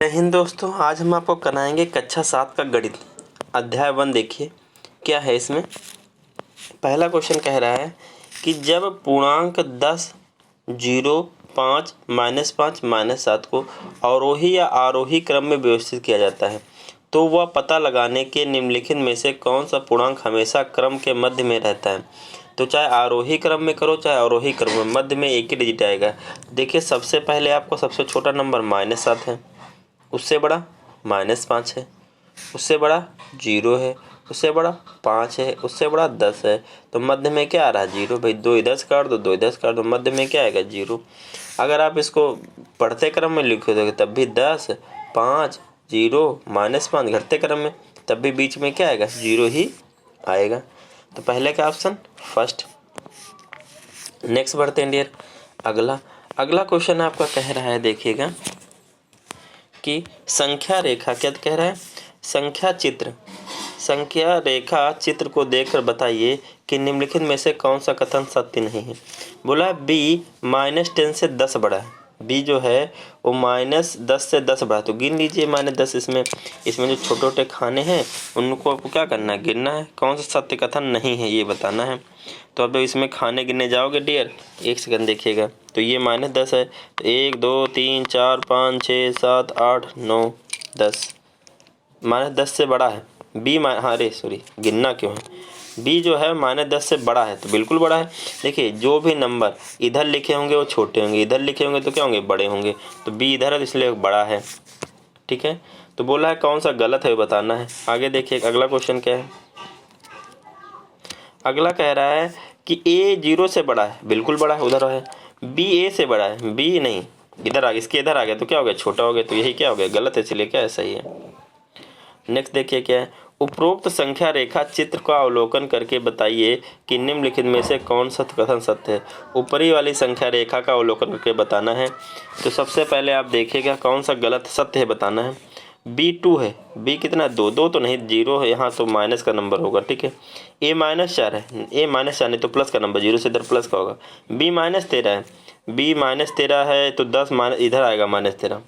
जय हिंद दोस्तों। आज हम आपको कराएंगे कक्षा 7 का गणित अध्याय 1। देखिए क्या है इसमें। पहला क्वेश्चन कह रहा है कि जब पूर्णांक 10, 0, 5, -5, -7 को अवरोही या आरोही क्रम में व्यवस्थित किया जाता है तो वह पता लगाने के निम्नलिखित में से कौन सा पूर्णांक हमेशा क्रम के मध्य में रहता है। तो चाहे आरोही क्रम में करो चाहे अवरोही क्रम में, मध्य में एक ही डिजिट आएगा। देखिए सबसे पहले आपको सबसे छोटा नंबर -7 है, उससे बड़ा -5 है, उससे बड़ा 0 है, उससे बड़ा 5 है, उससे बड़ा 10 है। तो मध्य में क्या आ रहा है 0। भाई 2 इधर से काट दो, 2 इधर से काट दो, मध्य में क्या आएगा 0। अगर आप इसको बढ़ते क्रम में लिखोगे तब भी 10, 5, 0, -5, घटते क्रम में तब भी बीच में क्या आएगा 0 ही आएगा। तो पहले का ऑप्शन फर्स्ट। नेक्स्ट बढ़ते हैं डियर। अगला क्वेश्चन आपका कह रहा है, देखिएगा कि संख्या रेखा क्या कह रहा है, संख्या रेखा चित्र को देखकर बताइए कि निम्नलिखित में से कौन सा कथन सत्य नहीं है। बोला B -10 से 10 बड़ा है। B जो है वो -10 से 10 बड़ा है, तो गिन लीजिए -10। इसमें जो छोटे छोटे खाने हैं उनको आपको क्या करना है, गिनना है। कौन सा सत्य कथन नहीं है ये बताना है। तो अब इसमें खाने गिनने जाओगे डियर, एक सेकंड देखिएगा। तो ये -10 है, तो 1, 2, 3, 4, 5, 6, 7, 8, 9, 10। -10 से बड़ा है B। अरे सॉरी, गिनना क्यों है। B जो है -10 से बड़ा है, तो बिल्कुल बड़ा है। देखिए जो भी नंबर इधर लिखे होंगे वो छोटे होंगे, इधर लिखे होंगे तो क्या होंगे, बड़े होंगे। तो B इधर है तो इसलिए बड़ा है, ठीक है। तो बोला है कौन सा गलत है बताना है। आगे देखिए अगला क्वेश्चन क्या है। अगला कह रहा है कि A 0 से बड़ा है, बिल्कुल बड़ा है, उधर है। B A से बड़ा है, B नहीं, इधर आ गया, इसके इधर आ गया तो क्या हो गया, छोटा हो गया। तो यही क्या हो गया, गलत है, इसलिए क्या है, सही है। नेक्स्ट देखिए क्या है। उपरोक्त संख्या रेखा चित्र का अवलोकन करके बताइए कि निम्नलिखित में से कौन सा कथन सत्य है। ऊपरी वाली संख्या रेखा का अवलोकन करके बताना है। तो सबसे पहले आप देखिएगा कौन सा गलत सत्य है बताना है। B 2 है, B कितना 2, 2 तो नहीं 0 है यहाँ, तो माइनस का नंबर होगा, ठीक है। A -4 है, A -4 नहीं तो प्लस का नंबर, 0 से इधर प्लस का होगा। B -13 है, B -13 है तो 10 इधर आएगा -13।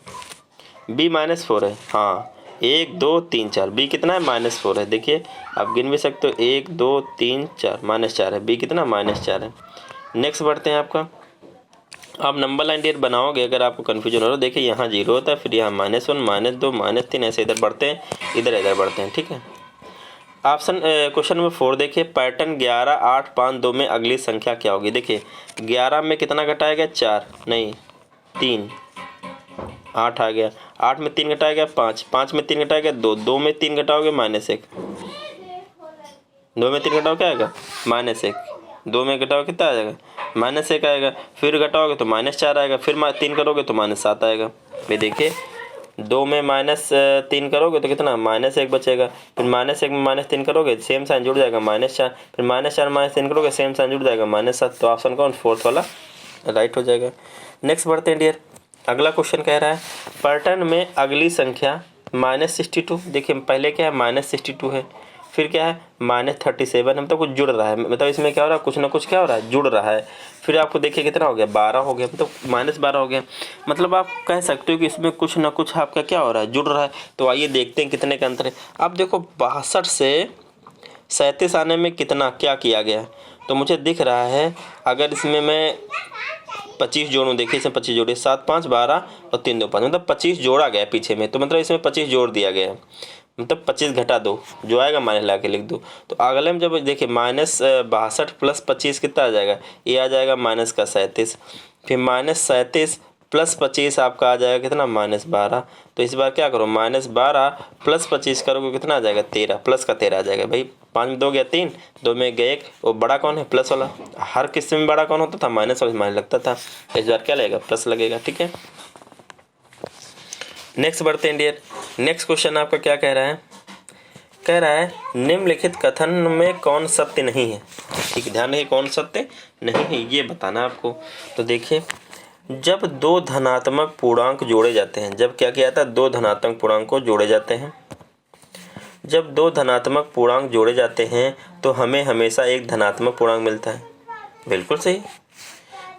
B -4 है, हाँ 1, 2, 3, 4। B कितना है, -4 है। देखिए आप गिन भी सकते हो, 1, 2, 3, 4, -4 है। B कितना, -4 है। नेक्स्ट बढ़ते हैं आपका। आप नंबर लाइन डियर बनाओगे अगर आपको कन्फ्यूजन हो रहा है। देखिए यहाँ 0 होता है, फिर यहाँ -1, -2, -3, ऐसे इधर बढ़ते हैं, इधर बढ़ते हैं, ठीक है। ऑप्शन क्वेश्चन नंबर 4 देखिए। पैटर्न 11, 8, 5, 2 में अगली संख्या क्या होगी। देखिए 11 में कितना घटाएगा, 4 नहीं 3, 8 आ गया। 8 में 3 घटाएगा 5, 5 में 3 घटाएगा 2, 2 में 3 घटाओगे -1, 2 में 3 घटाओ क्या आएगा, -1, 2 में घटाओ कितना आ जाएगा, -1 आएगा। फिर घटाओगे तो -4 आएगा, फिर 3 करोगे तो -7 आएगा। फिर देखिए 2 में -3 करोगे तो कितना, -1 बचेगा। फिर -1 में -3 करोगे सेम साइन जुड़ जाएगा, -4। फिर -4 -3 करोगे सेम साइन जुड़ जाएगा, -7। तो ऑप्शन कौन, फोर्थ वाला राइट हो जाएगा। नेक्स्ट बढ़ते हैं डियर। अगला क्वेश्चन कह रहा है पैटर्न में अगली संख्या -62। देखिए पहले क्या है, -62 है, फिर क्या है -37 है, मतलब कुछ जुड़ रहा है, मतलब इसमें क्या हो रहा है, कुछ ना कुछ क्या हो रहा है, जुड़ रहा है। फिर आपको देखिए कितना हो गया, 12 हो गया, मतलब -12 हो गया। मतलब आप कह सकते हो कि इसमें कुछ ना कुछ आपका क्या हो रहा है, जुड़ रहा है। तो आइए देखते हैं कितने का अंतर है। अब देखो 62 से 37 आने में कितना क्या किया गया। तो मुझे दिख रहा है अगर इसमें मैं 25 जोड़ूँ, देखिए इसमें 25 जोड़े, 7, 5, 12 और 3, 2, 5, मतलब 25 जोड़ा गया पीछे में। तो मतलब इसमें 25 जोड़ दिया गया है, मतलब 25 घटा दो, जो आएगा माइनस ला के लिख दो। तो अगले में जब देखिए -62 + 25 कितना आ जाएगा, ये आ जाएगा -37। फिर -37 + 25 आपका आ जाएगा कितना, -12। तो इस बार क्या करो, -12 + 25 करोगे कितना आ जाएगा, 13, प्लस का 13 आ जाएगा। भाई 5 में 2 गया 3, 2 में गया 1, वो बड़ा कौन है, प्लस वाला। हर किस्से में बड़ा कौन होता था, माइनस वाला माइनस लगता था। इस बार क्या लगेगा, प्लस लगेगा, ठीक है। नेक्स्ट बढ़ते हैं डियर। नेक्स्ट क्वेश्चन आपका क्या कह रहा है, कह रहा है निम्नलिखित कथन में कौन सत्य नहीं है। ठीक है, ध्यान रखिए कौन सत्य नहीं है ये बताना आपको। तो देखिए जब 2 धनात्मक पूर्णांक जोड़े जाते हैं, जब क्या किया था, 2 धनात्मक पूर्णांक को जोड़े जाते हैं, जब 2 धनात्मक पूर्णांक जोड़े जाते हैं तो हमें हमेशा एक धनात्मक पूर्णांक मिलता है। बिल्कुल सही।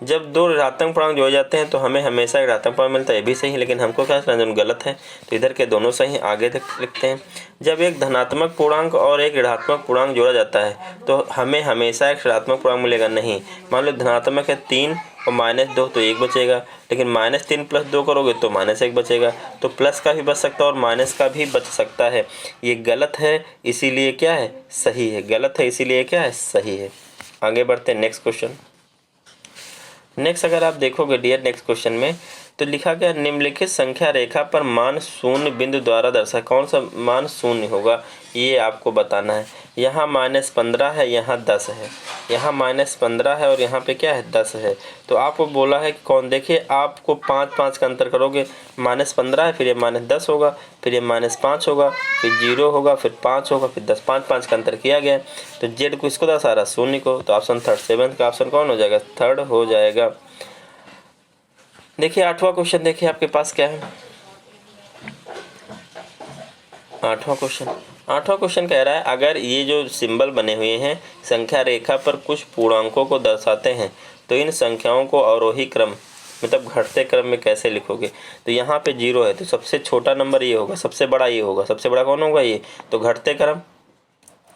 जब दो ऋणात्मक पूर्णांक जोड़े जाते हैं तो हमें हमेशा एक ऋणात्मक पूर्णांक मिलता है, ये भी सही है, लेकिन हमको क्या समझना गलत है, तो इधर के दोनों सही। आगे तक लिखते हैं, जब एक धनात्मक पूर्णांक और एक ऋणात्मक पूर्णांक जोड़ा जाता है तो हमें हमेशा एक ऋणात्मक पूर्णांक मिलेगा नहीं। मान लो धनात्मक है 3 और -2 तो 1 बचेगा, लेकिन -3 + 2 करोगे तो -1 बचेगा। तो प्लस का भी बच सकता है और माइनस का भी बच सकता है। ये गलत है इसीलिए क्या है, सही है। गलत है इसीलिए क्या है, सही है। आगे बढ़ते हैं नेक्स्ट क्वेश्चन। नेक्स्ट अगर आप देखोगे डियर नेक्स्ट क्वेश्चन में तो लिखा गया निम्नलिखित संख्या रेखा पर मान शून्य बिंदु द्वारा दर्शाए। कौन सा मान शून्य होगा ये आपको बताना है। यहाँ -15 है, यहाँ 10 है, यहाँ -15 है और यहाँ पे क्या है 10 है। तो आपको बोला है कि कौन, देखिए आपको 5 का अंतर करोगे, -15 है, फिर ये -10 होगा, फिर ये -5 होगा, फिर 0 होगा, फिर 5 होगा, फिर 10, 5 का अंतर किया गया। तो जेड को इसको दर्शा रहा शून्य को, तो ऑप्शन थर्ड 7th का ऑप्शन कौन हो जाएगा, थर्ड हो जाएगा। देखिए 8वां क्वेश्चन, देखिए आपके पास क्या है 8वां क्वेश्चन कह रहा है अगर ये जो सिंबल बने हुए हैं संख्या रेखा पर कुछ पूर्णांकों को दर्शाते हैं तो इन संख्याओं को अवरोही क्रम मतलब घटते क्रम में कैसे लिखोगे। तो यहाँ पे 0 है तो सबसे छोटा नंबर ये होगा, सबसे बड़ा ये होगा, सबसे बड़ा कौन होगा ये, तो घटते क्रम,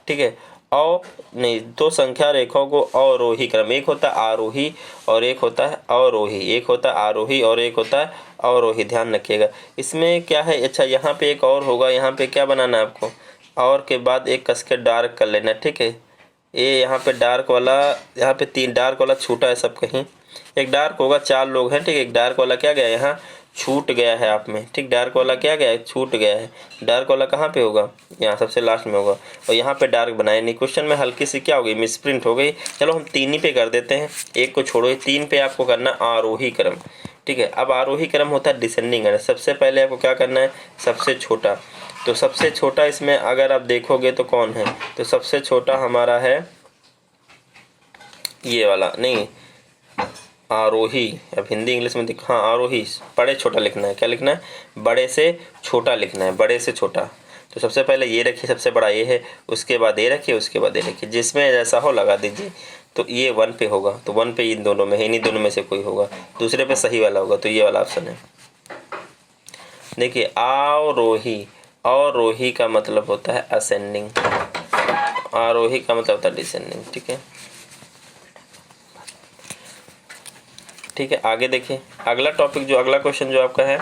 ठीक है। और नहीं, दो संख्या रेखाओं को अवरोही क्रम, एक होता है आरोही और एक होता है अवरोही, एक होता है आरोही और एक होता है अवरोही, ध्यान रखिएगा। इसमें क्या है, अच्छा यहाँ पे एक और होगा, यहाँ पे क्या बनाना है आपको, और के बाद एक कस के डार्क कर लेना, ठीक है। ये यहाँ पे डार्क वाला, यहाँ पे 3 डार्क वाला छूटा है सब कहीं, एक डार्क होगा, 4 लोग हैं, ठीक है। एक डार्क वाला क्या गया यहाँ छूट गया है आप में, ठीक। डार्क वाला क्या गया है, छूट गया है। डार्क वाला कहाँ पे होगा, यहाँ सबसे लास्ट में होगा, और यहाँ पे डार्क बनाए नहीं। क्वेश्चन में हल्की सी क्या हो गई, मिसप्रिंट हो गई। चलो हम 3 ही पे कर देते हैं, एक को छोड़ो, 3 पे आपको करना आरोही क्रम, ठीक है। अब आरोही क्रम होता है डिसेंडिंग है, सबसे पहले आपको क्या करना है, सबसे छोटा। तो सबसे छोटा इसमें अगर आप देखोगे तो कौन है, तो सबसे छोटा हमारा है ये वाला, नहीं आरोही, अब हिंदी इंग्लिश में हाँ आरोही, बड़े छोटा लिखना है, क्या लिखना है, बड़े से छोटा लिखना है, बड़े से छोटा। तो सबसे पहले ये रखिए, सबसे बड़ा ये है, उसके बाद ये रखिए, उसके बाद ये रखिए, जिसमें जैसा हो लगा दीजिए। तो ये 1 पे होगा, तो 1 पे इन दोनों में है, इन्हीं दोनों में से कोई होगा। दूसरे पे सही वाला होगा, तो ये वाला ऑप्शन है। देखिए आरोही, अवरोही का मतलब होता है असेंडिंग, आरोही का मतलब होता है डिसेंडिंग, ठीक है। ठीक है, आगे देखिए अगला टॉपिक, जो अगला क्वेश्चन जो आपका है,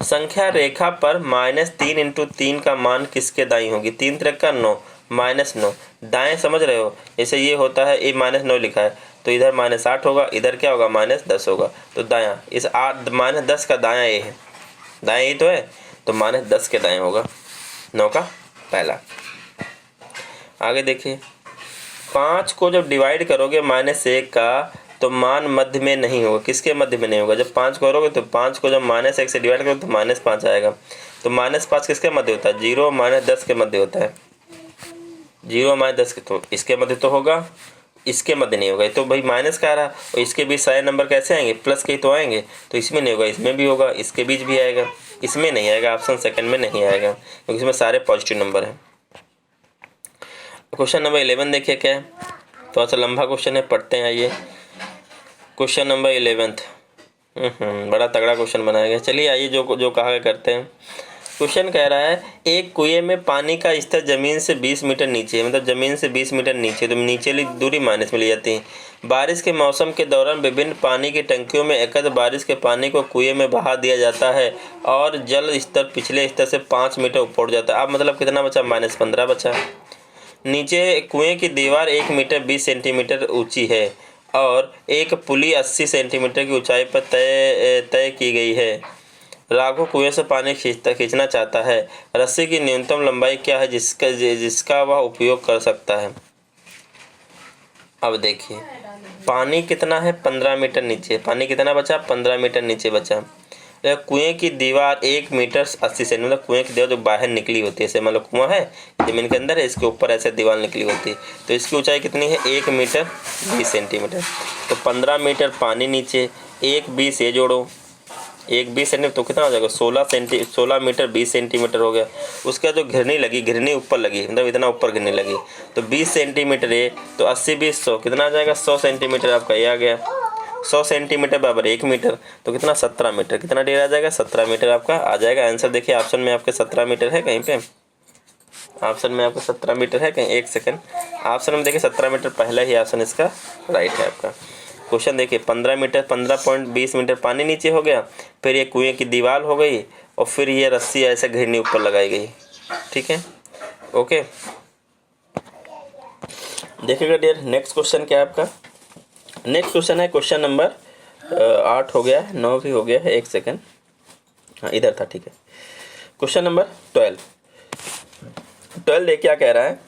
संख्या रेखा पर -3 × 3 का मान किसके दाईं होगी। 3 3 का 9, -9 दाएं, समझ रहे हो। जैसे ये होता है, ये -9 लिखा है तो इधर -8 होगा, इधर क्या होगा -10 होगा। तो दायां, इस -10 का दायां ये है, दायां ये तो है, तो -10 के दाएं होगा 9 का पहला। आगे देखिए 5 को जब डिवाइड करोगे -1 का तो मान मध्य में नहीं होगा। किसके मध्य में नहीं होगा, जब 5 करोगे तो 5 को जब -1 से डिवाइड करोगे तो -5 आएगा। तो -5 किसके मध्य होता है, 0 -10 के मध्य होता है। 0 -10 के, तो इसके मध्य तो होगा, इसके मध्य नहीं होगा। तो भाई माइनस का आ रहा, और इसके बीच सारे नंबर कैसे आएंगे, प्लस के ही तो आएंगे। तो इसमें नहीं होगा, इसमें भी होगा, इसके बीच भी आएगा, इसमें नहीं आएगा, ऑप्शन सेकंड में नहीं आएगा क्योंकि इसमें सारे पॉजिटिव नंबर हैं। क्वेश्चन नंबर 11 देखिए क्या है, थोड़ा सा लंबा क्वेश्चन है, पढ़ते हैं। आइए क्वेश्चन नंबर 11, बड़ा तगड़ा क्वेश्चन बनाया गया। चलिए आइए जो कहा करते हैं। क्वेश्चन कह रहा है एक कुएं में पानी का स्तर जमीन से 20 मीटर नीचे है, मतलब जमीन से 20 मीटर नीचे, तो नीचे दूरी माइनस में ली जाती है। बारिश के मौसम के दौरान विभिन्न पानी की टंकियों में एकत्र बारिश के पानी को कुएं में बहा दिया जाता है और जल स्तर पिछले स्तर से 5 मीटर ऊपर उठ जाता है। अब मतलब कितना बचा, -15 बचा। नीचे कुएं की दीवार 1 मीटर 20 सेंटीमीटर ऊंची है और एक पुली 80 सेंटीमीटर की ऊंचाई पर तय की गई है। राघव कुएं से पानी खींचना चाहता है। रस्सी की न्यूनतम लंबाई क्या है जिसका वह उपयोग कर सकता है। अब देखिए पानी कितना है, 15 मीटर नीचे। पानी कितना बचा, 15 मीटर नीचे बचा। कुएं की दीवार 1 मीटर 80 सेंटीमीटर, मतलब कुएं की दीवार जो बाहर निकली होती है, ऐसे मतलब कुआं है जमीन के अंदर है, इसके ऊपर ऐसे दीवार निकली होती है, तो इसकी ऊंचाई कितनी है, 1 मीटर 20 सेंटीमीटर। तो 15 मीटर पानी नीचे, 1 20 ये जोड़ो, 1 20 सेंटीमीटर तो कितना हो जाएगा, 16 मीटर 20 सेंटीमीटर हो गया। उसके बाद जो घिरनी लगी, घिरनी ऊपर लगी, मतलब इतना ऊपर घिरनी लगी, तो 20 सेंटीमीटर है, तो 80 20 100 कितना आ जाएगा, 100 सेंटीमीटर आपका ये आ गया। 100 सेंटीमीटर बराबर 1 मीटर, तो कितना 17 मीटर। कितना डेर आ जाएगा 17 मीटर आपका आ जाएगा आंसर। देखिए ऑप्शन में आपके 17 मीटर है कहीं पे, ऑप्शन में आपको 17 मीटर है कहीं, एक सेकंड, ऑप्शन में देखिए 17 मीटर पहला ही ऑप्शन इसका राइट है आपका। क्वेश्चन देखिए 15 मीटर 15.20 मीटर पानी नीचे हो गया, फिर ये कुएं की दीवार हो गई और फिर ये रस्सी ऐसे घिरनी ऊपर लगाई गई। ठीक है, ओके। देखिएगा डियर नेक्स्ट क्वेश्चन क्या है आपका। नेक्स्ट क्वेश्चन है क्वेश्चन नंबर 8 हो गया है, 9 भी हो गया है, एक सेकंड, हाँ इधर था, ठीक है। क्वेश्चन नंबर 12 क्या कह रहा है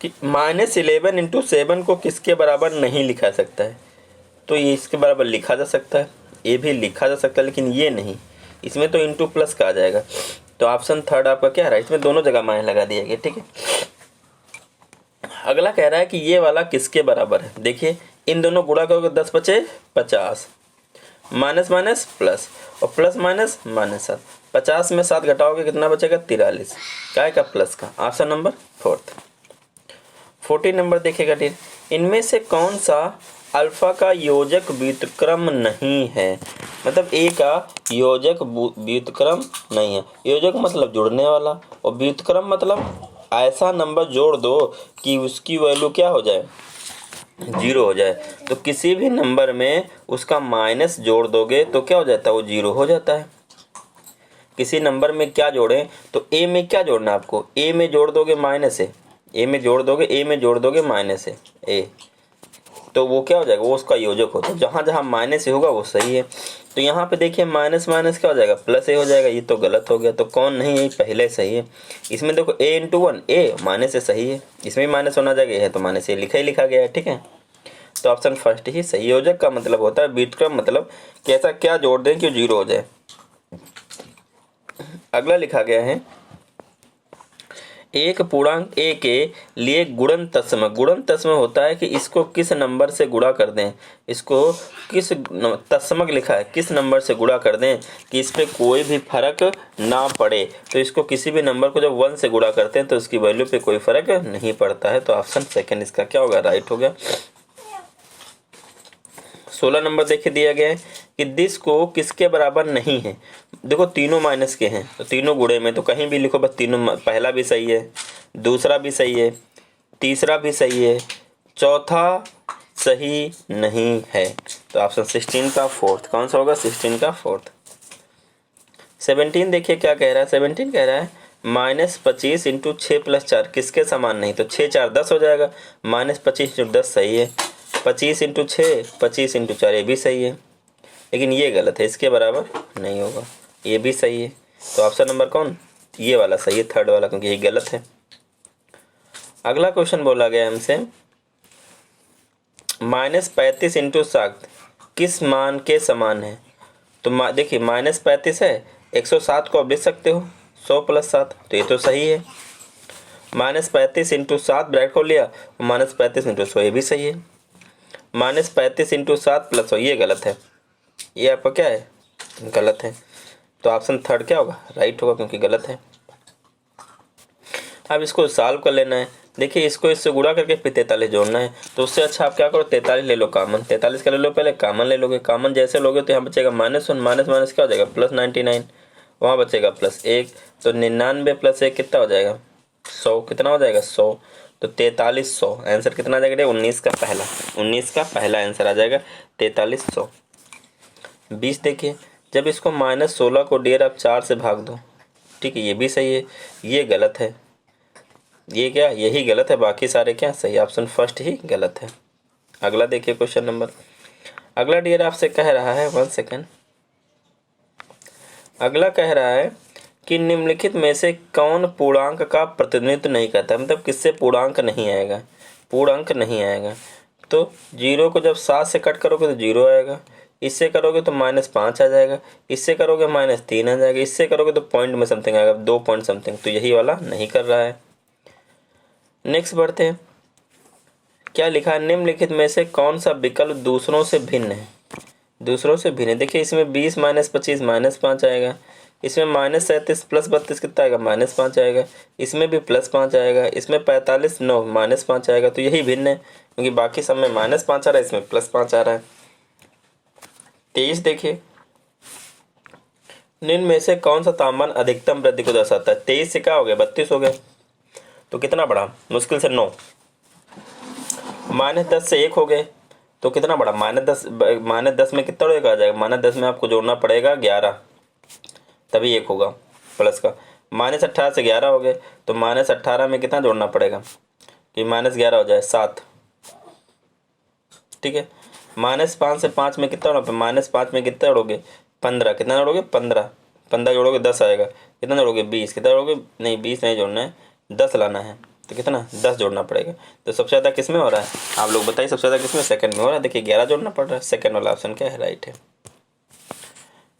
कि -11 इंटू 7 को किसके बराबर नहीं लिखा सकता है। तो ये इसके बराबर लिखा जा सकता है, ये भी लिखा जा सकता है, लेकिन ये नहीं, इसमें तो इंटू प्लस का आ जाएगा। तो ऑप्शन थर्ड आपका क्या है, इसमें दोनों जगह माइनस लगा दिया गया। ठीक है, अगला कह रहा है कि ये वाला किसके बराबर है। देखिए इन दोनों गुणा करोगे 10 बचे 50, माइनस माइनस प्लस और प्लस माइनस माइनस 7, 50 में 7 घटाओगे कितना बचेगा 43, क्या का प्लस का। Option number fourth. 14 नंबर देखिएगा ठीक, इनमें से कौन सा अल्फा का योजक व्युत्क्रम नहीं है। मतलब ए का योजक व्युत्क्रम नहीं है। योजक मतलब जुड़ने वाला और व्युत्क्रम मतलब ऐसा नंबर जोड़ दो कि उसकी वैल्यू क्या हो जाए 0 हो जाए। तो किसी भी नंबर में उसका माइनस जोड़ दोगे तो क्या हो जाता है, वो 0 हो जाता है। किसी नंबर में क्या जोड़ें, तो ए में क्या जोड़ना है आपको, ए में जोड़ दोगे माइनस है, ए में जोड़ दोगे माइनस है ए, तो वो क्या हो जाएगा, वो उसका योजक होता है। जहाँ जहाँ माइनस होगा वो सही है। तो यहाँ पे देखिए माइनस माइनस क्या हो जाएगा, प्लस ए हो जाएगा। ये तो गलत हो गया, तो कौन नहीं है, पहले सही है। इसमें देखो a इंटू 1 ए माइनस से सही है, इसमें भी माइनस होना जाएगा, है तो माइनस ए लिखा गया है। ठीक है, तो ऑप्शन फर्स्ट ही सही। योजक का मतलब होता है व्युत्क्रम, मतलब कि ऐसा क्या जोड़ दें कि 0 हो जाए। अगला लिखा गया है एक पूर्णांक ए के लिए गुणन तत्समक होता है कि इसको किस नंबर से गुणा कर दें, इसको किस तत्समक लिखा है, किस नंबर से गुणा कर दें कि इस पे कोई भी फर्क ना पड़े। तो इसको किसी भी नंबर को जब 1 से गुणा करते हैं तो उसकी वैल्यू पे कोई फर्क नहीं पड़ता है। तो ऑप्शन सेकंड इसका क्या होगा, राइट हो गया। 16 नंबर देखिए दिया गया है कि दिस को किसके बराबर नहीं है। देखो तीनों माइनस के हैं तो तीनों गुणे में, तो कहीं भी लिखो बस तीनों, पहला भी सही है, दूसरा भी सही है, तीसरा भी सही है, चौथा सही नहीं है। तो ऑप्शन 16 का फोर्थ कौन सा होगा, 16 का फोर्थ। 17 देखिए क्या कह रहा है, 17 कह रहा है -25 इंटू 6 + 4 किसके समान नहीं। तो 6 4 10 हो जाएगा, -25 इंटू 10 सही है, 25 इंटू 6 25 इंटू 4 ये भी सही है, लेकिन ये गलत है, इसके बराबर नहीं होगा, ये भी सही है। तो ऑप्शन नंबर कौन, ये वाला सही है, थर्ड वाला, क्योंकि ये गलत है। अगला क्वेश्चन बोला गया हमसे -35 इंटू 7 किस मान के समान है। तो देखिए -35 है, 107 को आप लिख सकते हो 100 + 7, तो ये तो सही है। -35 इंटू 7 ब्रैकेट खोल लिया, -35 इंटू 100 ये भी सही है। -35 इंटू 7 + 100 ये गलत है, ये आपका क्या है, गलत है। तो ऑप्शन थर्ड क्या होगा, राइट होगा, क्योंकि गलत है। अब इसको सॉल्व कर लेना है। देखिए इसको इससे गुणा करके फिर 43 जोड़ना है। तो उससे अच्छा आप क्या करो, 43 ले लो कॉमन, 43 का ले लो, पहले कॉमन ले लोगे। कॉमन जैसे लोगे तो यहाँ बचेगा -1 माइनस माइनस क्या हो जाएगा +99, वहाँ बचेगा +1, तो 99 + 1 कितना हो जाएगा 100, कितना हो जाएगा 100, तो 4300 आंसर कितना आ जाएगा, 19 का पहला आंसर आ जाएगा 4300। 20 देखिए, जब इसको -16 को डियर आप 4 से भाग दो, ठीक है, ये भी सही है, ये गलत है, ये क्या, यही गलत है, बाकी सारे क्या सही, ऑप्शन फर्स्ट ही गलत है। अगला देखिए क्वेश्चन नंबर, अगला डियर आपसे कह रहा है 1 सेकेंड, अगला कह रहा है कि निम्नलिखित में से कौन पूर्णांक का प्रतिनिधित्व नहीं करता, मतलब किससे पूर्णांक नहीं आएगा। तो 0 को जब 7 से कट करोगे तो 0 आएगा, इससे करोगे तो -5 आ जाएगा, इससे करोगे -3 आ जाएगा, इससे करोगे तो पॉइंट में समथिंग आएगा, 2 पॉइंट समथिंग, तो यही वाला नहीं कर रहा है। नेक्स्ट बढ़ते हैं, क्या लिखा है, निम्नलिखित में से कौन सा विकल्प दूसरों से भिन्न है। देखिए इसमें 20 - 25 -5 आएगा, इसमें -37 + 32 कितना आएगा -5 आएगा, इसमें भी +5 आएगा, इसमें 45 9 -5 आएगा। तो यही भिन्न है, क्योंकि बाकी सब में -5 आ रहा है, इसमें +5 आ रहा है। 23 देखिए, निम्न में से कौन सा तापमान अधिकतम वृद्धि को दर्शाता है? 23 से क्या हो गया, 32 हो गया, तो कितना बढ़ा, मुश्किल से 9। -10 से 1 हो गए तो कितना बढ़ा, -10 में कितना आ जाएगा, -10 में आपको जोड़ना पड़ेगा 11, तभी 1 होगा प्लस का। -18 से 11 हो गए तो -18 में कितना जोड़ना पड़ेगा कि -11 हो जाए 7, ठीक है। -5 से 5 में कितना जोड़ना, -5 में कितना जोड़ोगे, 15, कितना जोड़ोगे 15, 15 जोड़ोगे 10 आएगा, कितना जोड़ोगे 20, कितना जोड़ोगे, नहीं 20 नहीं जोड़ना है, 10 लाना है, तो कितना 10 जोड़ना पड़ेगा। तो सबसे ज़्यादा किस में हो रहा है, आप लोग बताइए, सबसे ज़्यादा किस में, सेकंड में हो रहा है। देखिए 11 जोड़ना पड़ रहा है, सेकंड वाला ऑप्शन क्या है, राइट है।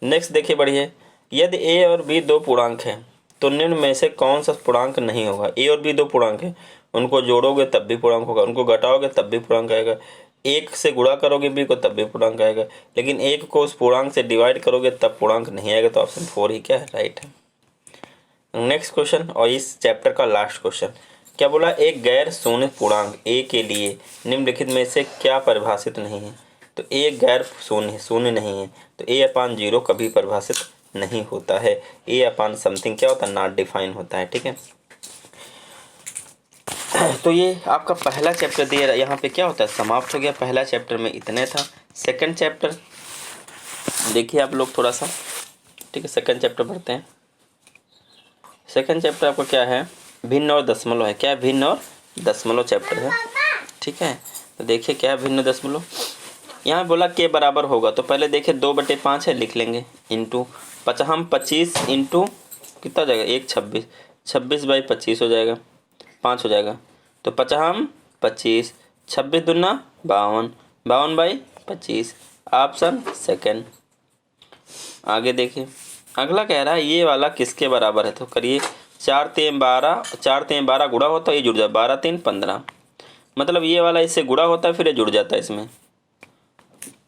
नेक्स्ट देखिए बढ़िए, यदि ए और बी दो पूर्णांक हैं तो निम्न में से कौन सा पूर्णांक नहीं होगा। ए और बी दो पूर्णांक है, उनको जोड़ोगे तब भी पूर्णांक होगा, उनको घटाओगे तब भी पूर्णांक आएगा, एक से गुणा करोगे बी को तब भी पूर्णांक आएगा, लेकिन एक को उस पूर्णांक से डिवाइड करोगे तब पूर्णांक नहीं आएगा। तो ऑप्शन 4 ही क्या है, राइट है। नेक्स्ट क्वेश्चन और इस चैप्टर का लास्ट क्वेश्चन क्या बोला, एक गैर शून्य पूर्णांक ए के लिए निम्नलिखित में से क्या परिभाषित नहीं है। तो ए गैर शून्य नहीं है, तो a/0 कभी परिभाषित नहीं होता है। a/ समथिंग क्या होता है, नॉट डिफाइन होता है, ठीक है। तो ये आपका पहला चैप्टर दिया, यहाँ पे क्या होता है, समाप्त हो गया। पहला चैप्टर में इतने था। सेकंड चैप्टर देखिए आप लोग थोड़ा सा, ठीक है। सेकंड चैप्टर पढ़ते हैं। सेकंड चैप्टर आपका क्या है, भिन्न और दशमलव है। क्या है, भिन्न और दशमलव चैप्टर है, ठीक है। तो देखिए क्या है भिन्न दशमलव, यहाँ बोला के बराबर होगा, तो पहले देखिए 2/5 है, लिख लेंगे, इंटू 25 इंटू कितना हो जाएगा, 1 26, 26/25 हो जाएगा, 5 हो जाएगा, तो 25, 26 दूना 52, 52/25, ऑप्शन सेकंड। आगे देखिए अगला कह रहा है ये वाला किसके बराबर है, तो करिए 4 3 12, 4 3 12 गुणा होता है, ये जुड़ जाए 12 3 15, मतलब ये वाला इससे गुणा होता है फिर ये जुड़ जाता है। इसमें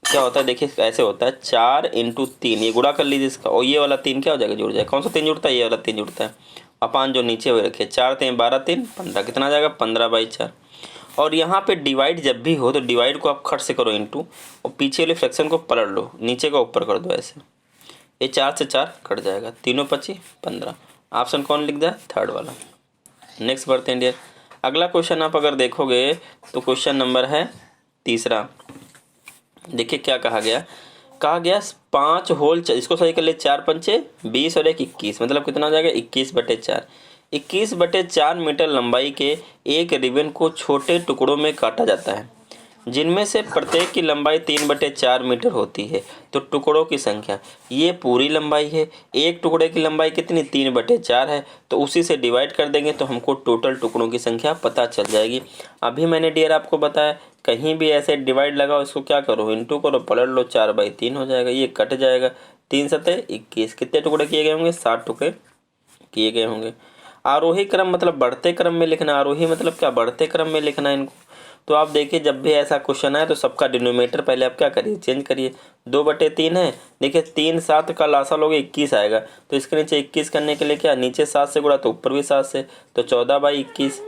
क्या होता है, देखिए ऐसे होता है 4 × 3, ये गुणा कर लीजिए इसका, और ये वाला 3 क्या हो जाएगा, जुड़ जाएगा। कौन सा 3 जुड़ता है, ये वाला 3 जुड़ता है। अपान जो नीचे हुए रखे 4 3 12 3 15, कितना आ जाएगा 15/4। और यहाँ पे डिवाइड जब भी हो तो डिवाइड को आप खट से करो इंटू, और पीछे वाले फ्रैक्शन को पलट लो, नीचे का ऊपर कर दो ऐसे, ये 4 से 4 कट जाएगा, 3 25 15। ऑप्शन कौन लिख दिया, थर्ड वाला। नेक्स्ट बढ़ते हैं डियर। अगला क्वेश्चन आप अगर देखोगे तो क्वेश्चन नंबर है तीसरा। देखिए क्या कहा गया, 5 होल, इसको सही कर ले, 4 पंचे 20 और 1 21, मतलब कितना हो जाएगा 21/4। 21/4 मीटर लंबाई के एक रिबन को छोटे टुकड़ों में काटा जाता है, जिनमें से प्रत्येक की लंबाई 3/4 मीटर होती है। तो टुकड़ों की संख्या, ये पूरी लंबाई है, एक टुकड़े की लंबाई कितनी 3/4 है, तो उसी से डिवाइड कर देंगे तो हमको टोटल टुकड़ों की संख्या पता चल जाएगी। अभी मैंने डियर आपको बताया कहीं भी ऐसे डिवाइड लगाओ, इसको क्या करो इंटू करो, पलट लो, 4/3 हो जाएगा, ये कट जाएगा, 3 7 21, कितने टुकड़े किए गए होंगे, 7 टुकड़े किए गए होंगे। आरोही क्रम मतलब बढ़ते क्रम में लिखना, आरोही मतलब क्या, बढ़ते क्रम में लिखना इनको। तो आप देखिए जब भी ऐसा क्वेश्चन आए तो सबका डिनोमिनेटर पहले आप क्या करिए, चेंज करिए। 2/3 है, देखिए 3 7 का लासा लोगे 21 आएगा, तो इसके नीचे 21 करने के लिए क्या, नीचे 7 से गुणा तो ऊपर भी 7 से, तो 14/21।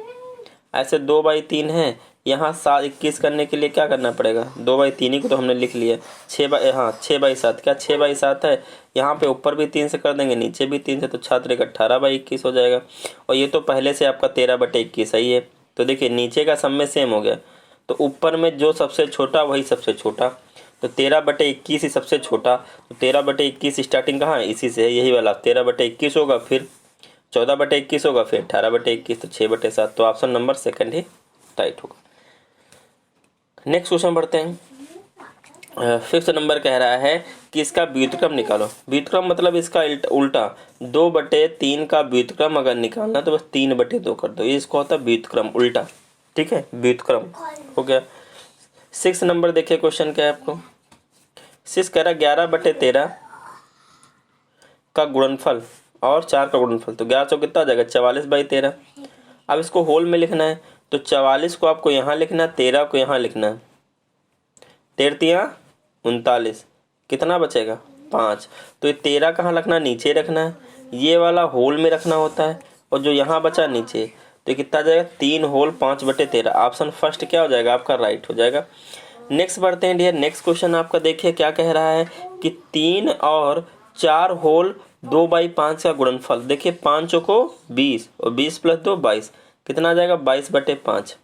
ऐसे 2/3 है, यहाँ 21 करने के लिए क्या करना पड़ेगा, 2/3 ही को तो हमने लिख लिया, 6/7, क्या 6/7 है, यहाँ पे ऊपर भी 3 से कर देंगे, नीचे भी 3 से, तो छात्र 18/21 हो जाएगा। और ये तो पहले से आपका 13/21 सही है। तो देखिए नीचे का सब में सेम हो गया, तो ऊपर में जो सबसे छोटा वही सबसे छोटा, तो 13/21 ही सबसे छोटा, तो 13/21 स्टार्टिंग कहाँ है, इसी से है, यही वाला 13/21 होगा, फिर 14/21 होगा, फिर 18/21, तो 6/7। तो ऑप्शन नंबर सेकंड ही राइट होगा। नेक्स्ट क्वेश्चन बढ़ते हैं। 5th नंबर कह रहा है कि इसका व्युत्क्रम निकालो। व्युत्क्रम मतलब इसका उल्टा, 2/3 का व्युत्क्रम अगर निकालना तो बस 3/2 कर दो, ये इसको होता है व्युत्क्रम उल्टा, ठीक है, व्युत्क्रम हो गया। 6th नंबर देखिए क्वेश्चन क्या है आपको, 6 कह रहा 11/13 का गुणनफल और 4 का गुणनफल, तो 11 चौक कितना आ जाएगा 44/13। अब इसको होल में लिखना है, तो 44 को आपको यहाँ लिखना है, 13 को यहाँ लिखना है, 13 39, कितना बचेगा 5। तो ये 13 कहाँ रखना, नीचे रखना है, ये वाला होल में रखना होता है, और जो यहाँ बचा नीचे, तो कितना आ जाएगा 3 होल 5/13। ऑप्शन फर्स्ट क्या हो जाएगा आपका, राइट हो जाएगा। नेक्स्ट बढ़ते हैं डियर। नेक्स्ट क्वेश्चन आपका देखिए क्या कह रहा है कि 3 और 4 होल 2/5 का गुणनफल। देखिए 5 को 20 और 20 + 2 22, कितना आ जाएगा 22/5।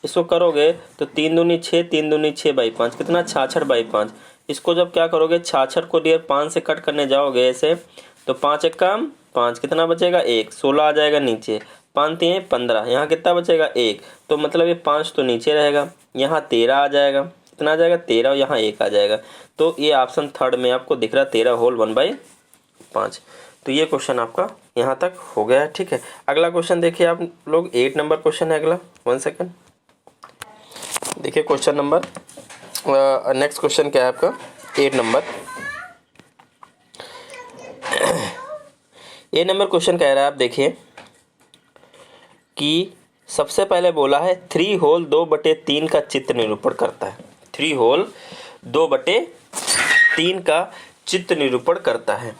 इसको करोगे तो 3 दूनी 6, 3 दूनी 6/5, कितना 66/5। इसको जब क्या करोगे 66 को डियर 5 से कट करने जाओगे ऐसे तो 5 एक कम 5, कितना बचेगा 1, 16 आ जाएगा नीचे, 5 3 15, यहाँ कितना बचेगा 1, तो मतलब ये 5 तो नीचे रहेगा, यहाँ 13 आ जाएगा, कितना आ जाएगा 13 और यहाँ 1 आ जाएगा। तो ये ऑप्शन थर्ड में आपको दिख रहा 13 होल 1/5। तो ये क्वेश्चन आपका यहाँ तक हो गया है। ठीक है, अगला क्वेश्चन देखिए आप लोग, 8 नंबर क्वेश्चन है अगला। 1 सेकेंड, देखिए क्वेश्चन नंबर नेक्स्ट क्वेश्चन क्या है आपका 8 नंबर। 8 नंबर क्वेश्चन कह रहा है, आप देखिए कि सबसे पहले बोला है 3 होल 2/3 का चित्र निरूपण करता है। 3 होल 2/3 का चित्र निरूपण करता है।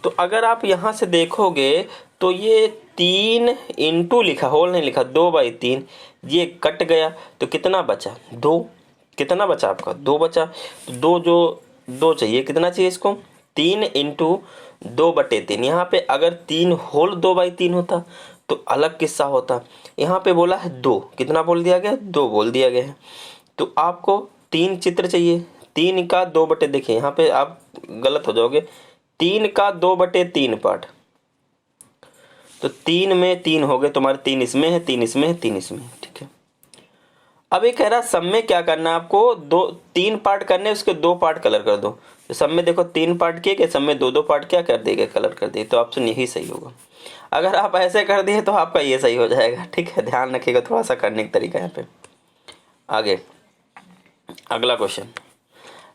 तो अगर आप यहाँ से देखोगे तो ये 3 इंटू लिखा, होल नहीं लिखा, 2/3, ये कट गया तो कितना बचा 2, कितना बचा आपका 2 बचा। तो 2 जो 2 चाहिए, कितना चाहिए इसको 3 इंटू 2/3। यहाँ पे अगर 3 होल 2/3 होता तो अलग किस्सा होता। यहाँ पे बोला है 2, कितना बोल दिया गया 2 बोल दिया गया है। तो आपको 3 चित्र चाहिए, 3 का 2/, देखिए यहाँ पे आप गलत हो जाओगे, 3 का 2/3 पार्ट, तो 3 में 3 हो गए तुम्हारे, 3 इसमें है, 3 इसमें है, 3 इसमें है। ठीक है, अब ये कह रहा है सब में क्या करना है आपको, 3 पार्ट करने, उसके 2 पार्ट कलर कर दो। तो सब में देखो 3 पार्ट किए गए, सब में 2 पार्ट क्या कर देगा कलर कर दिए, तो ऑप्शन यही सही होगा। अगर आप ऐसे कर दिए तो आपका ये सही हो जाएगा। ठीक है, ध्यान रखिएगा थोड़ा सा करने का तरीका यहाँ पे। आगे अगला क्वेश्चन,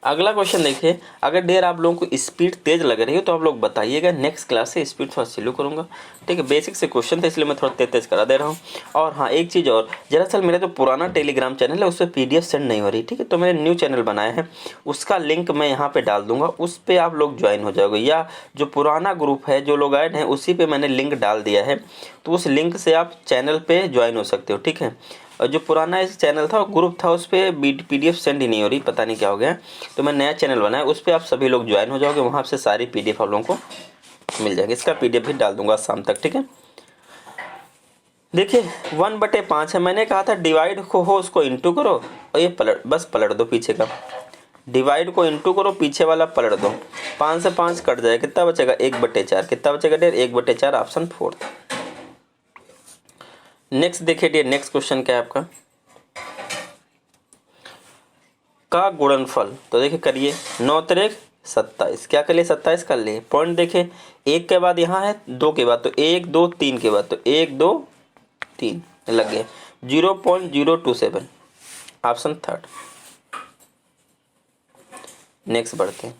अगला क्वेश्चन देखिए, अगर देर आप लोगों को स्पीड तेज लग रही हो तो आप लोग बताइएगा, नेक्स्ट क्लास से स्पीड थोड़ा स्लो करूंगा। ठीक है, बेसिक से क्वेश्चन था इसलिए मैं थोड़ा तेज करा दे रहा हूँ। और हाँ एक चीज़ और, दरअसल मेरा जो पुराना टेलीग्राम चैनल है उस पर PDF सेंड नहीं हो रही। ठीक है, तो मैंने न्यू चैनल बनाया है, उसका लिंक मैं यहाँ पे डाल दूंगा, उस पर आप लोग ज्वाइन हो जाओगे, या जो पुराना ग्रुप है जो लोग ऐड हैं उसी पे मैंने लिंक डाल दिया है, तो उस लिंक से आप चैनल पे ज्वाइन हो सकते हो। ठीक है, और जो पुराना इस चैनल था ग्रुप था उस पर PDF सेंड ही नहीं हो रही, पता नहीं क्या हो गया, तो मैं नया चैनल बनाया, उस पर आप सभी लोग ज्वाइन हो जाओगे, वहाँ से सारी PDF आप लोगों को मिल जाएगी। इसका PDF भी डाल दूंगा शाम तक। ठीक है, देखिए 1/5 है, मैंने कहा था डिवाइड को हो उसको इंटू करो और ये पलट दो पीछे का, डिवाइड को इंटू करो, पीछे वाला पलट दो, 5 से 5 कट जाए, कितना बचेगा 1/4, कितना बचेगा डियर 1/4, ऑप्शन 4। नेक्स्ट देखिए डियर, नेक्स्ट क्वेश्चन क्या है आपका का गुणनफल। तो देखिए करिए 9 त्रिक 27, क्या कर लिए 27 कर लिए। पॉइंट देखिए 1 के बाद यहाँ है, 2 के बाद तो 1 2 3 के बाद तो 1 2 3 लग गए, 0.027, ऑप्शन थर्ड। नेक्स्ट बढ़ते हैं,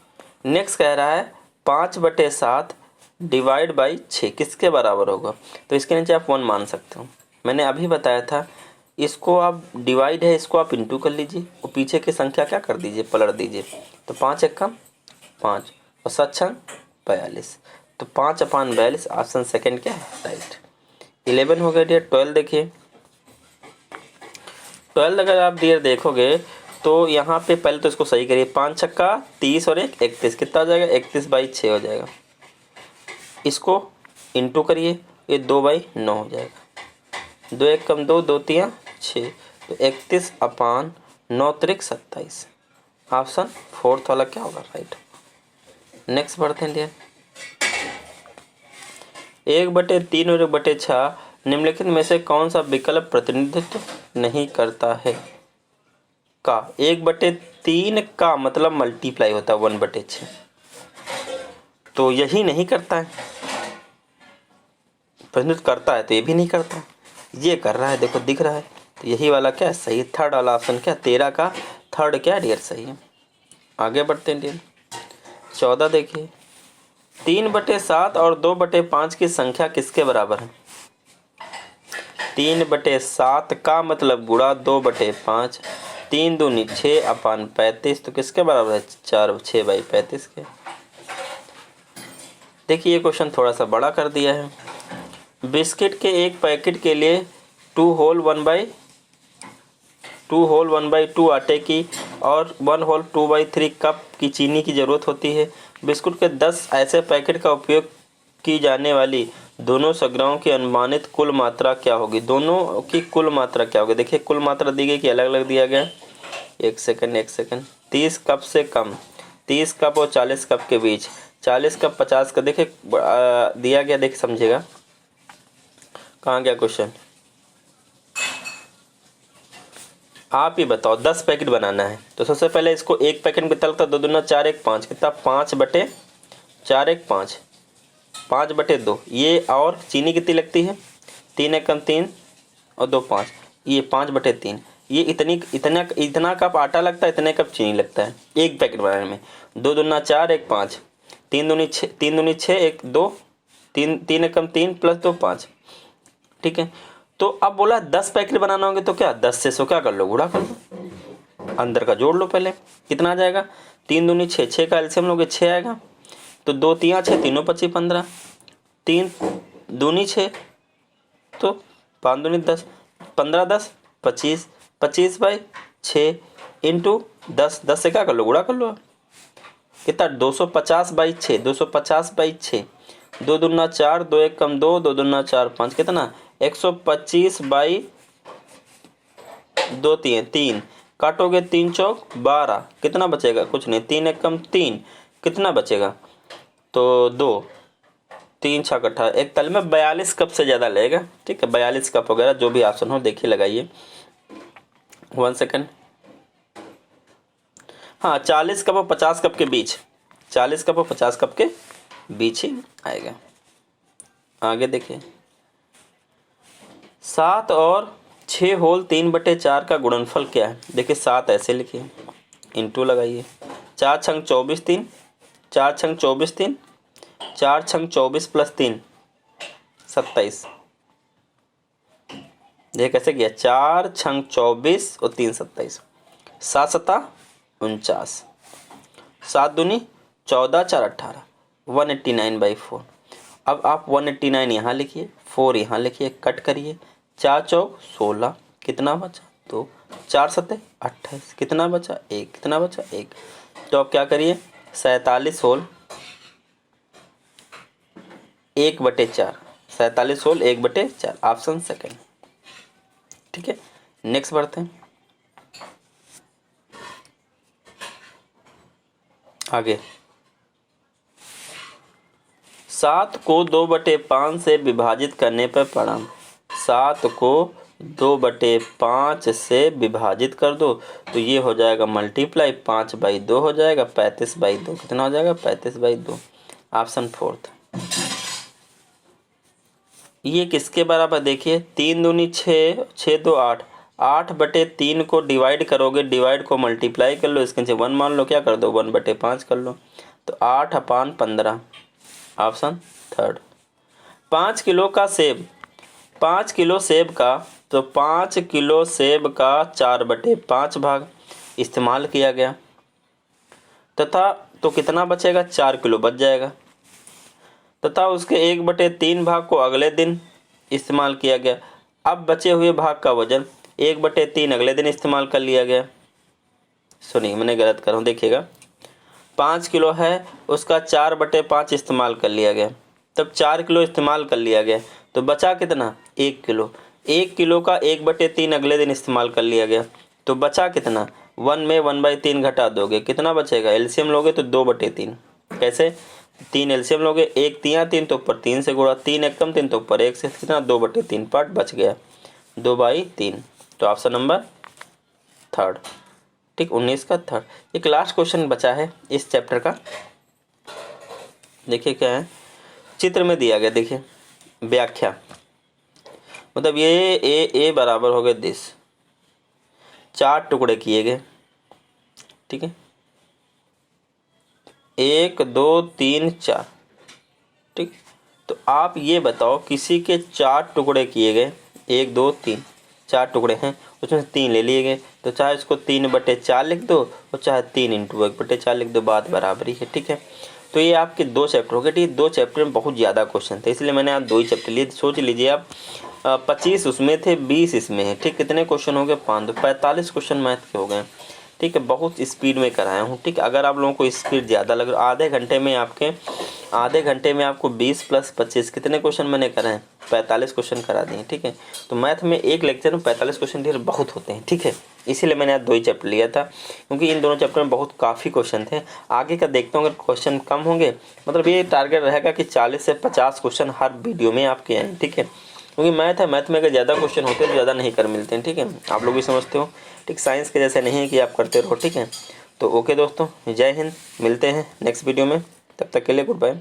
नेक्स्ट कह रहा है 5/7 डिवाइड बाई 6 किसके बराबर होगा। तो इसके नीचे आप 1 मान सकते हो, मैंने अभी बताया था, इसको आप डिवाइड है, इसको आप इंटू कर लीजिए और पीछे की संख्या क्या कर दीजिए पलट दीजिए, तो 5 1 5 और 7 6 42, तो 5/42 ऑप्शन सेकंड क्या है राइट। 11 हो गया डियर। 12 देखिए, 12 अगर आप डियर देखोगे तो यहाँ पे पहले तो इसको सही करिए, 5 छक्का 30 और 1 31, कितना आ जाएगा 31/6 हो जाएगा। इसको इंटू करिए, ये 2/9 हो जाएगा, 2 1 2 2 3 6, तो 31/9 त्रिक 27, ऑप्शन फोर्थ वाला क्या होगा राइट। नेक्स्ट बढ़ते हैं डियर, 1/3 और 1/6 निम्नलिखित में से कौन सा विकल्प प्रतिनिधित्व नहीं करता है। का 1/3 का मतलब मल्टीप्लाई होता है 1/6, तो यही नहीं करता है, प्रतिनिधित्व करता है तो ये भी नहीं करता, ये कर रहा है, देखो दिख रहा है, तो यही वाला क्या है सही, थर्ड वाला ऑप्शन क्या 13 का थर्ड क्या डियर सही है। आगे बढ़ते हैं डियर, 14 देखिए, 3/7 और 2/5 की संख्या किसके बराबर है। 3/7 का मतलब गुणा 2/5, 3 दूनी 6/35, तो किसके बराबर है 4 6/35 के। देखिए ये क्वेश्चन थोड़ा सा बड़ा कर दिया है। बिस्किट के एक पैकेट के लिए 2 होल 1/2 आटे की और 1/2/3 कप की चीनी की ज़रूरत होती है। बिस्कुट के 10 ऐसे पैकेट का उपयोग की जाने वाली दोनों संग्रहों की अनुमानित कुल मात्रा क्या होगी? दोनों की कुल मात्रा क्या होगी? देखिए कुल मात्रा दी गई कि अलग अलग दिया गया। एक सेकंड 30 कप से कम, 30 कप और 40 कप के बीच, 40 कप 50 का देखिए दिया गया। देखिए समझिएगा कहाँ गया क्वेश्चन। आप ही बताओ 10 पैकेट बनाना है तो सबसे पहले इसको एक पैकेट में कितना लगता है? 2 दूना 4 1 5 कितना? 5/4 1 5, 5/2 ये। और चीनी कितनी लगती है? 3 एकम 3 और 2 5, ये 5/3। ये इतना कप आटा लगता है, इतने कप चीनी लगता है एक पैकेट बनाने में। 2 दूना 4 1 5, 3 दूनी 6 1 2, 3 एकम 3 प्लस 2 5। ठीक है, तो अब बोला 10 पैकेट बनाना होंगे तो क्या 10 से 100 क्या कर लो, गुणा कर लो, अंदर का जोड़ लो पहले। कितना आ जाएगा? 3 दूनी 6, 6 का एलसीएम लोगे 6 आएगा। तो 2 3 6, तीनों 25 15, 3 दूनी 6 तो 5 दूनी 10, 15 10 25, 25/6 इंटू 10, 10 से क्या कर लो, गुणा कर लो। कितना? 250/6, 250/6, 2 दूना 4, 2 एकम 2, 2 दूना 4 5, कितना? 125/2 3, काटोगे 3 चौक 12, कितना बचेगा? कुछ नहीं, 3 एकम 3, कितना बचेगा? तो 2, 3 6 18, एक तल में 42 कप से ज़्यादा लगेगा। ठीक है, 42 कप वगैरह जो भी ऑप्शन हो देखिए लगाइए। 1 सेकंड। हाँ 40 कप और 50 कप के बीच, 40 कप और 50 कप के बीच ही आएगा। आगे देखिए 7 और 6 होल 3/4 का गुणनफल क्या है? देखिए 7 ऐसे लिखिए, इंटू लगाइए। 4 छंग 24 3, 4 छंग 24 3, 4 छंग 24 प्लस 3 27। देखिए कैसे किया, 4 छंग 24 और 3 27, 7 7 49, 7 दूनी 14 4 18, 189/4। अब आप 189 यहाँ लिखिए, 4 यहाँ लिखिए, कट करिए। 4 चौक 16, कितना बचा? 2, 4 7 28, कितना बचा? 1, कितना बचा? 1। तो अब क्या करिए, 47 होल 1/4, 47 होल 1/4, ऑप्शन सेकंड। ठीक है, नेक्स्ट बढ़ते हैं आगे। 7 को 2/5 से विभाजित करने पर परिणाम, 7 को 2/5 से विभाजित कर दो तो ये हो जाएगा मल्टीप्लाई, 5/2 हो जाएगा, 35/2, कितना हो जाएगा? 35/2, ऑप्शन फोर्थ। ये किसके बराबर? देखिए 3 दूनी 6, 6 2 8, 8/3 को डिवाइड करोगे, डिवाइड को मल्टीप्लाई कर लो, इसके नीचे 1 मान लो, क्या कर दो 1/5 कर लो, तो 8/15, ऑप्शन थर्ड। 5 किलो का सेब, 5 किलो सेब का, तो 5 किलो सेब का 4/5 भाग इस्तेमाल किया गया तथा तो कितना बचेगा? 4 किलो बच जाएगा। तथा उसके 1/3 भाग को अगले दिन इस्तेमाल किया गया। अब बचे हुए भाग का वजन 1/3 अगले दिन इस्तेमाल कर लिया गया। सुनिए मैंने गलत कर रहा हूँ, देखिएगा 5 किलो है, उसका 4/5 इस्तेमाल कर लिया गया, तब 4 किलो इस्तेमाल कर लिया गया, तो बचा कितना? 1 किलो। 1 किलो का 1/3 अगले दिन इस्तेमाल कर लिया गया, तो बचा कितना? 1 में 1/3 घटा दोगे, कितना बचेगा? एलसीएम लोगे तो 2/3। कैसे? 3 एलसीएम लोगे, 1 3 3 तो ऊपर 3 से गुणा, 3 एकम 3 तो ऊपर 1 से, कितना? 2/3 पार्ट बच गया, 2/3। तो ऑप्शन नंबर थर्ड। ठीक, 19 का थर्ड। एक लास्ट क्वेश्चन बचा है इस चैप्टर का, देखिए क्या है, चित्र में दिया गया। देखिए व्याख्या, मतलब ये ए बराबर हो गए दिस, 4 टुकड़े किए गए। ठीक है, 1 2 3 4। ठीक, तो आप ये बताओ किसी के 4 टुकड़े किए गए, 1 2 3 4 टुकड़े हैं, उसमें से 3 ले लिए गए, तो चाहे इसको 3/4 लिख दो और चाहे 3 × 1/4 लिख दो, बात बराबरी है। ठीक है, तो ये आपके 2 चैप्टर हो गए। ठीक, 2 चैप्टर में बहुत ज़्यादा क्वेश्चन थे, इसलिए मैंने आप 2 ही चैप्टर लिए। सोच लीजिए आप 25 उसमें थे, 20 इसमें है। ठीक, कितने क्वेश्चन हो गए? 5, तो 45 क्वेश्चन मैथ के हो गए। ठीक है, बहुत स्पीड में कराया हूँ। ठीक है, अगर आप लोगों को स्पीड ज़्यादा लग रहा है, आधे घंटे में आपको 20 + 25 कितने क्वेश्चन मैंने कराए? 45 क्वेश्चन करा दिए। ठीक है, तो मैथ में एक लेक्चर में 45 क्वेश्चन ढेर बहुत होते हैं। ठीक है, इसीलिए मैंने आज 2 ही चैप्टर लिया था, क्योंकि इन दोनों चैप्टर में बहुत काफ़ी क्वेश्चन थे। आगे का देखता हूँ, अगर क्वेश्चन कम होंगे, मतलब ये टारगेट रहेगा कि 40 से 50 क्वेश्चन हर वीडियो में आपके आएँ। ठीक है, क्योंकि मैथ है, मैथ में अगर ज़्यादा क्वेश्चन होते हैं तो ज़्यादा नहीं कर मिलते हैं। ठीक है, आप लोग भी समझते हो। ठीक, साइंस के जैसे नहीं है कि आप करते रहो। ठीक है, तो ओके दोस्तों, जय हिंद, मिलते हैं नेक्स्ट वीडियो में, तब तक के लिए गुड बाय।